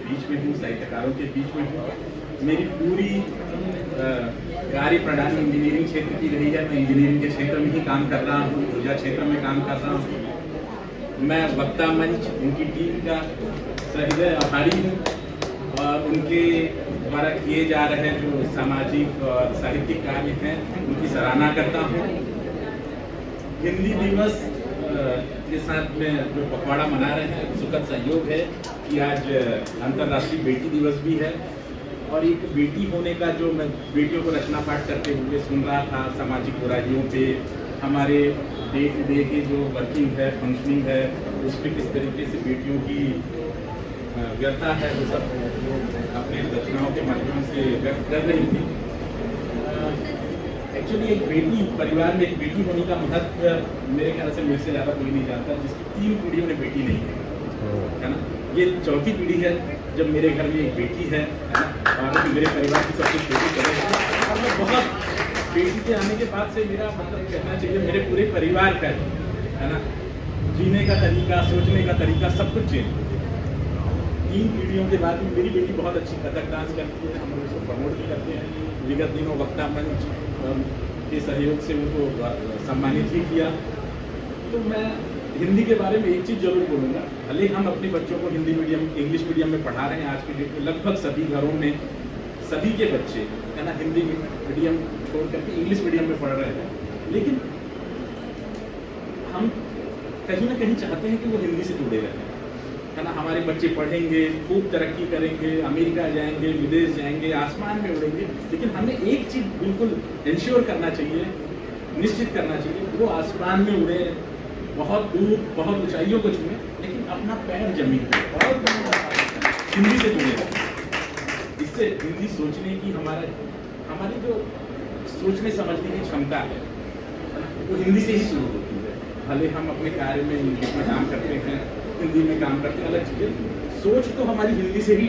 बीच में हूँ, साहित्यकारों के बीच में हूँ। मेरी पूरी कार्य प्रणाली इंजीनियरिंग क्षेत्र की रही है। मैं इंजीनियरिंग के क्षेत्र में ही काम कर रहा हूँ, ऊर्जा क्षेत्र में काम कर रहा हूँ। मैं वक्ता मंच उनकी टीम का सहृदय आभारी हूँ और उनके द्वारा किए जा रहे जो सामाजिक और साहित्यिक कार्य हैं उनकी सराहना करता हूँ। हिंदी दिवस के साथ में जो पखवाड़ा मना रहे हैं, सुखद संयोग है कि आज अंतर्राष्ट्रीय बेटी दिवस भी है और एक बेटी होने का जो मैं बेटियों को रचना पाठ करते हुए सुन रहा था, सामाजिक बुराइयों पे, हमारे डे टू डे के जो वर्किंग है, फंक्शनिंग है, उस पर किस तरीके से बेटियों की व्यथा है, वो सब अपने रचनाओं के माध्यम से व्यक्त कर रही थी। एक्चुअली एक बेटी, परिवार में एक बेटी होने का महत्व मेरे ख्याल से मेरे से ज़्यादा कोई नहीं जानता, जिसकी 3 पीढ़ियों ने बेटी नहीं है ना। ये चौथी पीढ़ी है जब मेरे घर में एक बेटी है ना, और मेरे परिवार की सबसे छोटी बहन है। और मैं बहुत बेटी के आने के बाद से मेरा मतलब कहना चाहिए मेरे पूरे परिवार का है ना, जीने का तरीका, सोचने का तरीका, सब कुछ चेंज। 3 पीढ़ियों के बाद मेरी बेटी बहुत अच्छी कथक डांस करती है, हम लोग उसको प्रमोट भी करते हैं। विगत दिनों वक्ता मंच के सहयोग से उनको सम्मानित भी किया। तो मैं हिंदी के बारे में एक चीज़ जरूर बोलूँगा, भले हम अपने बच्चों को हिंदी मीडियम, इंग्लिश मीडियम में पढ़ा रहे हैं, आज के डेट में लगभग सभी घरों में सभी के बच्चे है ना हिंदी मीडियम छोड़ करके इंग्लिश मीडियम में पढ़ रहे हैं, लेकिन हम कहीं ना कहीं चाहते हैं कि वो हिंदी से जुड़े रहें, है ना। हमारे बच्चे पढ़ेंगे, खूब तरक्की करेंगे, अमेरिका जाएंगे, विदेश जाएंगे, आसमान में उड़ेंगे, लेकिन हमें एक चीज़ बिल्कुल इंश्योर करना चाहिए, निश्चित करना चाहिए, वो आसमान में उड़े, बहुत दूर, बहुत ऊंचाइयों को छुए, लेकिन अपना पैर जमीन पे और हिंदी से जुड़े रहें। इससे हिंदी सोचने की हमारी जो सोचने समझने की क्षमता है वो हिंदी से ही शुरू होती है। भले हम अपने कार्य में इंग्लिश में काम करते हैं, हिंदी में काम करते हैं, अलग चीज़ें, सोच तो हमारी हिंदी से ही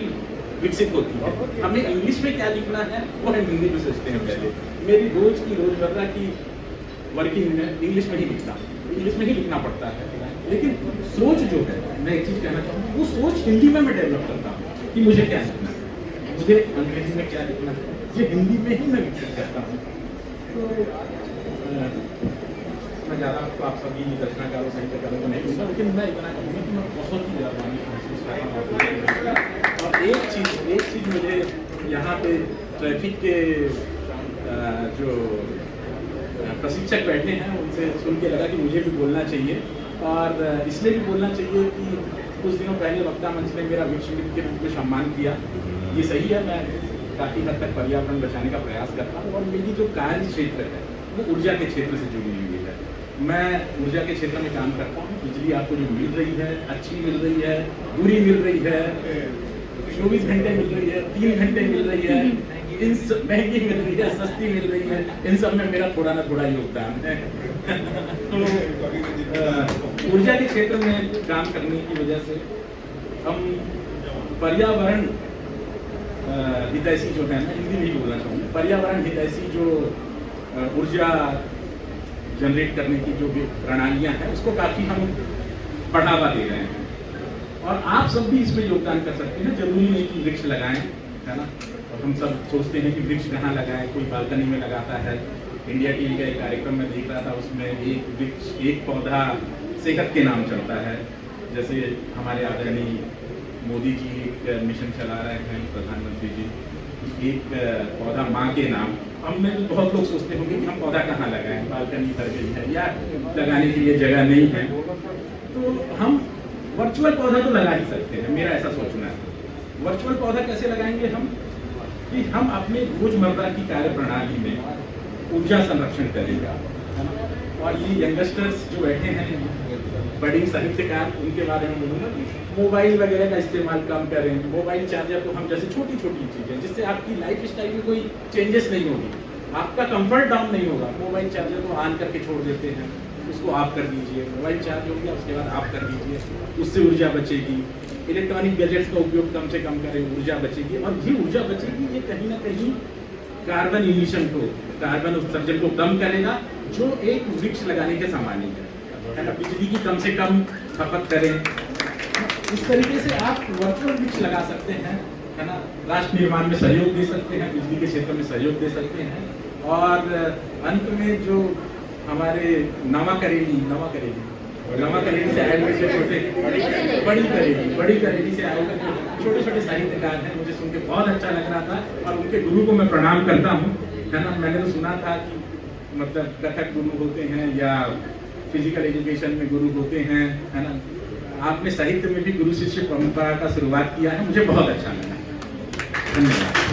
विकसित होती है। हमें इंग्लिश में क्या लिखना है वो हम हिंदी में सोचते हैं पहले। मेरी रोजमर्रा की वर्किंग में इंग्लिश में ही लिखना पड़ता है, लेकिन सोच जो है, मैं एक चीज़ कहना चाहूँगा, वो सोच हिंदी में मैं डेवलप करता हूँ कि मुझे क्या लिखना है, मुझे अंग्रेजी में क्या लिखना है, ये हिंदी में ही मैं विकसित करता हूँ। तो मैं ज़्यादा आपको आप सभी रचनाकारों, साहित्यकारों को नहीं दूँगा, लेकिन मैं इतना कहूँगा कि मैं बहुत ही ज़्यादा महसूस कर रहा हूँ। और एक चीज़ मुझे यहाँ पे ट्रैफिक के जो प्रशिक्षक बैठे हैं उनसे सुन के लगा कि मुझे भी बोलना चाहिए, और इसलिए भी बोलना चाहिए कि कुछ दिनों पहले वक्ता मंच ने मेरा विश्व के रूप में सम्मान किया। ये सही है, मैं काफ़ी हद तक पर्यावरण बचाने का प्रयास करता हूँ, और मेरी जो कार्य क्षेत्र है वो ऊर्जा के क्षेत्र से जुड़ी हुई है। मैं ऊर्जा के क्षेत्र में काम करता हूँ। बिजली आपको जो मिल रही है, अच्छी मिल रही है, बुरी मिल रही है, 24 घंटे मिल रही है, 3 घंटे मिल रही है, इन सब महंगी मिल रही है, सस्ती मिल रही है, इन सब में मेरा थोड़ा ना थोड़ा योगदान है। तो ऊर्जा के क्षेत्र में काम करने की वजह से हम पर्यावरण हितैषी जो है, मैं हिंदी में बोलना चाहूँगा, पर्यावरण हितैषी जो ऊर्जा जनरेट करने की जो भी प्रणालियाँ हैं उसको काफ़ी हम बढ़ावा दे रहे हैं, और आप सब भी इसमें योगदान कर सकते हैं। जरूरी नहीं कि वृक्ष लगाएं, है ना। और हम सब सोचते हैं कि वृक्ष कहाँ लगाएं, कोई बालकनी में लगाता है। इंडिया टीवी का एक कार्यक्रम में देख रहा था, उसमें एक वृक्ष, एक पौधा सेहत के नाम चलता है। जैसे हमारे आदरणीय मोदी जी एक मिशन चला रहे हैं, प्रधानमंत्री जी, एक पौधा माँ के नाम। हम में बहुत लोग सोचते होंगे कि हम पौधा कहाँ लगाएं, बालकनी भर गई है या लगाने के लिए जगह नहीं है, तो हम वर्चुअल पौधा तो लगा ही सकते हैं। मेरा ऐसा सोचना है। वर्चुअल पौधा कैसे लगाएंगे हम, कि हम अपने रोजमर्रा की कार्य प्रणाली में ऊर्जा संरक्षण करेगा। और ये यंगस्टर्स जो बैठे हैं, बड़े साहित्यकार, उनके बारे में बोलूँगा, मोबाइल वगैरह का इस्तेमाल कम करें। मोबाइल चार्जर तो हम जैसे छोटी छोटी चीज़ें, जिससे आपकी लाइफ स्टाइल में कोई चेंजेस नहीं होगी, आपका कंफर्ट डाउन नहीं होगा। मोबाइल चार्जर को ऑन करके छोड़ देते हैं, उसको ऑफ कर दीजिए, मोबाइल चार्ज हो गया उसके बाद ऑफ कर दीजिए, उससे ऊर्जा बचेगी। इलेक्ट्रॉनिक गैजेट्स का उपयोग कम से कम करें, ऊर्जा बचेगी। और ये ऊर्जा बचेगी, ये कहीं ना कहीं कार्बन इमिशन को, कार्बन उत्सर्जन को कम करेगा, जो एक वृक्ष लगाने के सामान्य है ना। बिजली की कम से कम खपत करें, इस तरीके से आप वर्चुअल वृक्ष लगा सकते हैं, है ना, राष्ट्र निर्माण में सहयोग दे सकते हैं, बिजली के क्षेत्र में सहयोग दे सकते हैं। और अंत में जो हमारे नवा करेली से आए हुए छोटे बड़ी करेली से आए हुए छोटे छोटे साहित्यकार हैं, मुझे सुन के बहुत अच्छा लग रहा था और उनके गुरु को मैं प्रणाम करता हूँ, है ना। मैंने तो सुना था कि मतलब कथक गुरु होते हैं या फिजिकल एजुकेशन में गुरु होते हैं, है ना। आपने साहित्य में भी गुरु शिष्य परंपरा का शुरुआत किया है, मुझे बहुत अच्छा लगा। धन्यवाद।